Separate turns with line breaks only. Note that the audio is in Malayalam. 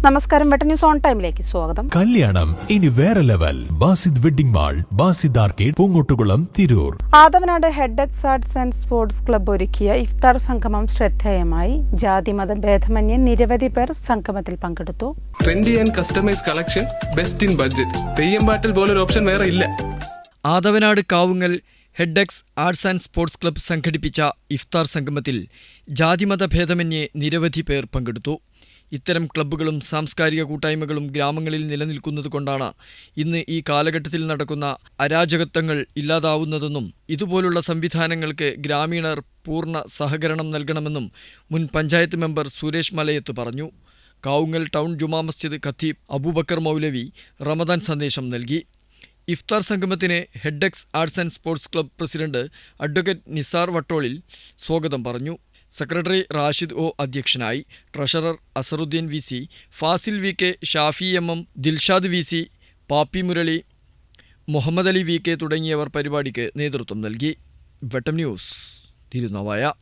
നമസ്കാരം, വെട്ട ന്യൂസ് ഓൺ ടൈമിലേക്ക് സ്വാഗതം.
കല്യാണം ഇനി വേറെ level. Basid wedding mall, Basid arcade, Poongottukulam, Tirur.
Athavanad Headex arts and sports club ഒരുക്കിയ ഇഫ്താർ സംഗമം ശ്രദ്ധേയമായി. ജാതിമത ഭേദമന്യേ നിരവധി പേർ സംഗമത്തിൽ പങ്കെടുത്തു.
Trendy and customise collection, best in budget. തെയ്യമ്പാട്ടിൽ പോലൊരു ഓപ്ഷൻ വേറെ ഇല്ല.
Athavanad Kavungal Headex arts and sports club സംഘടിപ്പിച്ച ഇഫ്താർ സംഗമത്തിൽ ജാതിമത ഭേദമന്യേ നിരവധി പേർ പങ്കെടുത്തു. ഇത്തരം ക്ലബ്ബുകളും സാംസ്കാരിക കൂട്ടായ്മകളും ഗ്രാമങ്ങളിൽ നിലനിൽക്കുന്നതുകൊണ്ടാണ് ഇന്ന് ഈ കാലഘട്ടത്തിൽ നടക്കുന്ന അരാജകത്വങ്ങൾ ഇല്ലാതാവുന്നതെന്നും ഇതുപോലുള്ള സംവിധാനങ്ങൾക്ക് ഗ്രാമീണർ പൂർണ്ണ സഹകരണം നൽകണമെന്നും മുൻ പഞ്ചായത്ത് മെമ്പർ സുരേഷ് മലയത്ത് പറഞ്ഞു. കാവുങ്ങൽ ടൗൺ ജുമാ മസ്ജിദ് ഖത്തീബ് അബൂബക്കർ മൗലവി റമദാൻ സന്ദേശം നൽകി. ഇഫ്താർ സംഗമത്തിന് Headex arts and sports club president advocate Nisar Vattolil സ്വാഗതം പറഞ്ഞു. സെക്രട്ടറി റാഷിദ് ഒ അധ്യക്ഷനായി. Treasurer Azharuddin V C, Fazil V K, Shafi M M, Dilshad V C, Pappi Murali, Muhammad Ali V K തുടങ്ങിയവർ പരിപാടിക്ക് നേതൃത്വം നൽകി. വെട്ടം ന്യൂസ്, തിരുനാവായ.